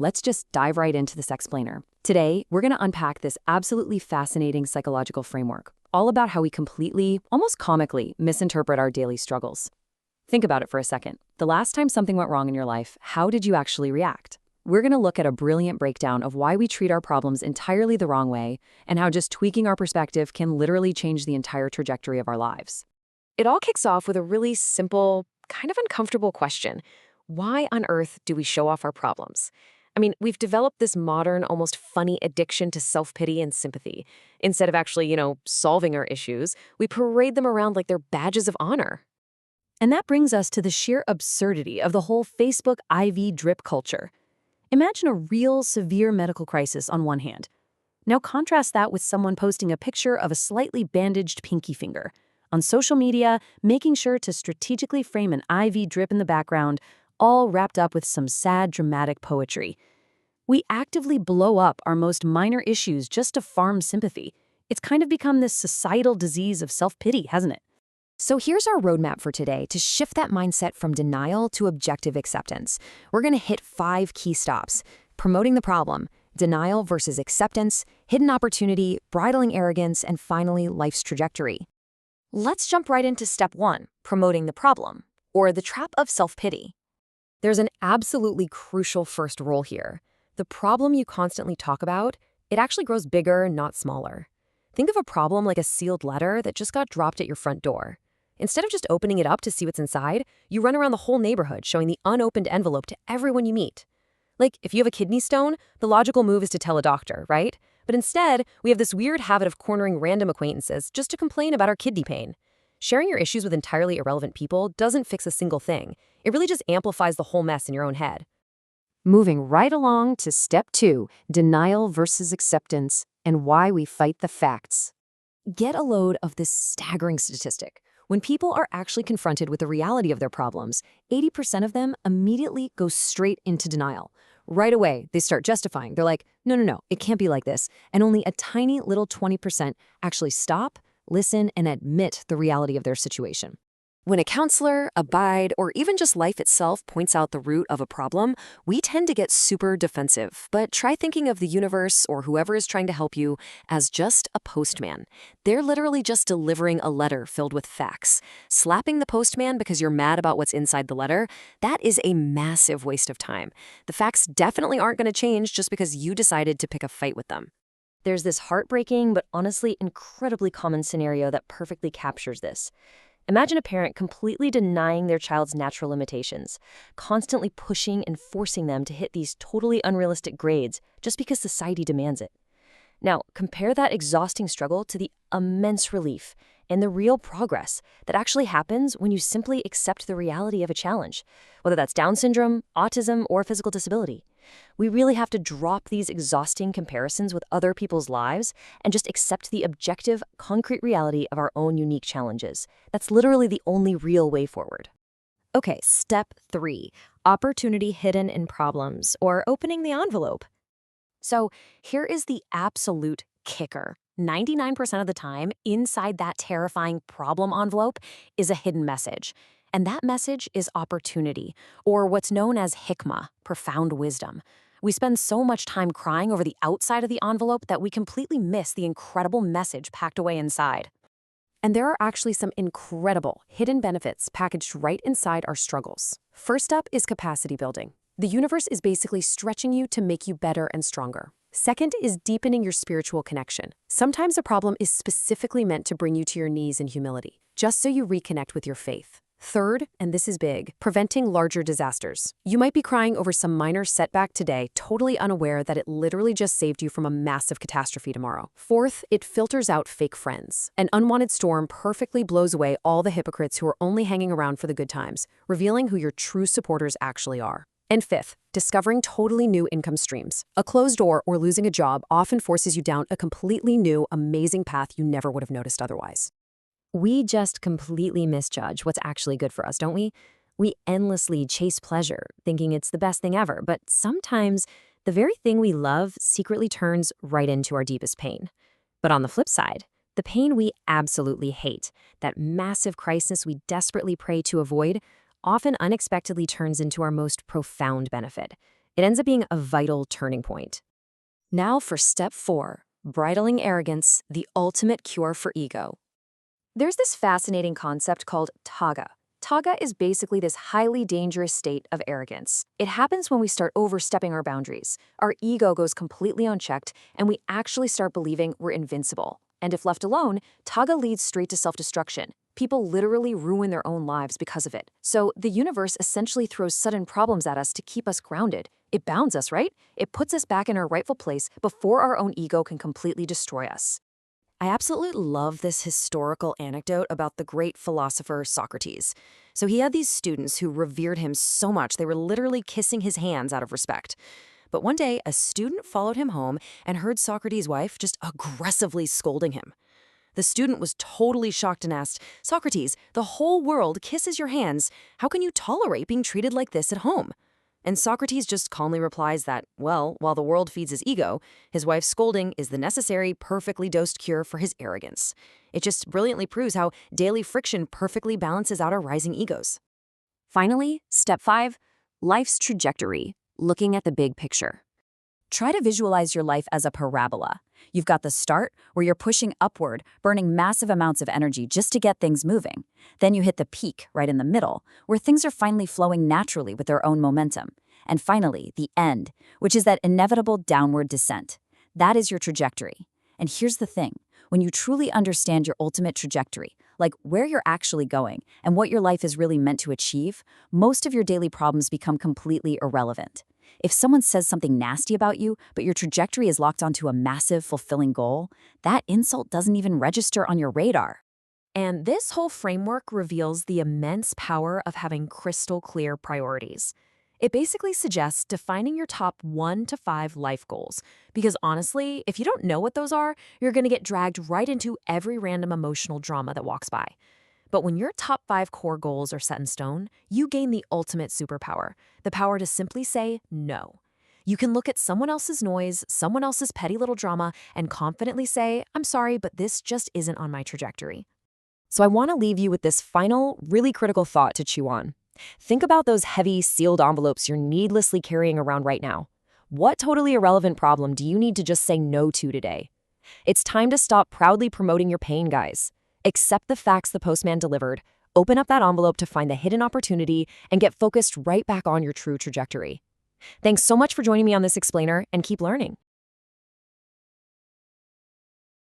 let's just dive right into this explainer. Today, we're going to unpack this absolutely fascinating psychological framework, all about how we completely, almost comically, misinterpret our daily struggles. Think about it for a second. The last time something went wrong in your life, how did you actually react? We're going to look at a brilliant breakdown of why we treat our problems entirely the wrong way and how just tweaking our perspective can literally change the entire trajectory of our lives. It all kicks off with a really simple, kind of uncomfortable question. Why on earth do we show off our problems? I mean, we've developed this modern, almost funny addiction to self-pity and sympathy. Instead of actually, solving our issues, we parade them around like they're badges of honor. And that brings us to the sheer absurdity of the whole Facebook IV drip culture. Imagine a real severe medical crisis on one hand. Now contrast that with someone posting a picture of a slightly bandaged pinky finger. On social media, making sure to strategically frame an IV drip in the background, all wrapped up with some sad, dramatic poetry. We actively blow up our most minor issues just to farm sympathy. It's kind of become this societal disease of self-pity, hasn't it? So here's our roadmap for today to shift that mindset from denial to objective acceptance. We're going to hit 5 key stops: promoting the problem, denial versus acceptance, hidden opportunity, bridling arrogance, and finally, life's trajectory. Let's jump right into step 1, promoting the problem, or the trap of self-pity. There's an absolutely crucial first rule here. The problem you constantly talk about, it actually grows bigger, not smaller. Think of a problem like a sealed letter that just got dropped at your front door. Instead of just opening it up to see what's inside, you run around the whole neighborhood showing the unopened envelope to everyone you meet. Like, if you have a kidney stone, the logical move is to tell a doctor, right? But instead, we have this weird habit of cornering random acquaintances just to complain about our kidney pain. Sharing your issues with entirely irrelevant people doesn't fix a single thing. It really just amplifies the whole mess in your own head. Moving right along to step 2, denial versus acceptance, and why we fight the facts. Get a load of this staggering statistic. When people are actually confronted with the reality of their problems, 80% of them immediately go straight into denial. Right away, they start justifying. They're like, no, it can't be like this. And only a tiny little 20% actually stop, listen, and admit the reality of their situation. When a counselor, a guide, or even just life itself points out the root of a problem, we tend to get super defensive. But try thinking of the universe or whoever is trying to help you as just a postman. They're literally just delivering a letter filled with facts. Slapping the postman because you're mad about what's inside the letter, that is a massive waste of time. The facts definitely aren't going to change just because you decided to pick a fight with them. There's this heartbreaking but honestly incredibly common scenario that perfectly captures this. Imagine a parent completely denying their child's natural limitations, constantly pushing and forcing them to hit these totally unrealistic grades just because society demands it. Now, compare that exhausting struggle to the immense relief and the real progress that actually happens when you simply accept the reality of a challenge, whether that's Down syndrome, autism, or physical disability. We really have to drop these exhausting comparisons with other people's lives and just accept the objective, concrete reality of our own unique challenges. That's literally the only real way forward. Okay, step 3, opportunity hidden in problems, or opening the envelope. So here is the absolute kicker. 99% of the time, inside that terrifying problem envelope is a hidden message. And that message is opportunity, or what's known as hikmah, profound wisdom. We spend so much time crying over the outside of the envelope that we completely miss the incredible message packed away inside. And there are actually some incredible hidden benefits packaged right inside our struggles. First up is capacity building. The universe is basically stretching you to make you better and stronger. Second is deepening your spiritual connection. Sometimes a problem is specifically meant to bring you to your knees in humility, just so you reconnect with your faith. Third, and this is big, preventing larger disasters. You might be crying over some minor setback today, totally unaware that it literally just saved you from a massive catastrophe tomorrow. Fourth, it filters out fake friends. An unwanted storm perfectly blows away all the hypocrites who are only hanging around for the good times, revealing who your true supporters actually are. And fifth, discovering totally new income streams. A closed door or losing a job often forces you down a completely new, amazing path you never would have noticed otherwise. We just completely misjudge what's actually good for us, don't we? We endlessly chase pleasure, thinking it's the best thing ever, but sometimes the very thing we love secretly turns right into our deepest pain. But on the flip side, the pain we absolutely hate, that massive crisis we desperately pray to avoid, often unexpectedly turns into our most profound benefit. It ends up being a vital turning point. Now for step 4, bridling arrogance, the ultimate cure for ego. There's this fascinating concept called tagga. Tagga is basically this highly dangerous state of arrogance. It happens when we start overstepping our boundaries. Our ego goes completely unchecked, and we actually start believing we're invincible. And if left alone, tagga leads straight to self-destruction. People literally ruin their own lives because of it. So the universe essentially throws sudden problems at us to keep us grounded. It bounds us, right? It puts us back in our rightful place before our own ego can completely destroy us. I absolutely love this historical anecdote about the great philosopher Socrates. So he had these students who revered him so much they were literally kissing his hands out of respect. But one day, a student followed him home and heard Socrates' wife just aggressively scolding him. The student was totally shocked and asked, "Socrates, the whole world kisses your hands. How can you tolerate being treated like this at home?" And Socrates just calmly replies that, well, while the world feeds his ego, his wife's scolding is the necessary, perfectly dosed cure for his arrogance. It just brilliantly proves how daily friction perfectly balances out our rising egos. Finally, step 5, life's trajectory, looking at the big picture. Try to visualize your life as a parabola. You've got the start, where you're pushing upward, burning massive amounts of energy just to get things moving. Then you hit the peak, right in the middle, where things are finally flowing naturally with their own momentum. And finally, the end, which is that inevitable downward descent. That is your trajectory. And here's the thing. When you truly understand your ultimate trajectory, like where you're actually going and what your life is really meant to achieve, most of your daily problems become completely irrelevant. If someone says something nasty about you, but your trajectory is locked onto a massive, fulfilling goal, that insult doesn't even register on your radar. And this whole framework reveals the immense power of having crystal clear priorities. It basically suggests defining your top 1 to 5 life goals. Because honestly, if you don't know what those are, you're going to get dragged right into every random emotional drama that walks by. But when your top 5 core goals are set in stone, you gain the ultimate superpower, the power to simply say no. You can look at someone else's noise, someone else's petty little drama, and confidently say, "I'm sorry, but this just isn't on my trajectory." So I want to leave you with this final, really critical thought to chew on. Think about those heavy, sealed envelopes you're needlessly carrying around right now. What totally irrelevant problem do you need to just say no to today? It's time to stop proudly promoting your pain, guys. Accept the facts the postman delivered, open up that envelope to find the hidden opportunity, and get focused right back on your true trajectory. Thanks so much for joining me on this explainer, and keep learning.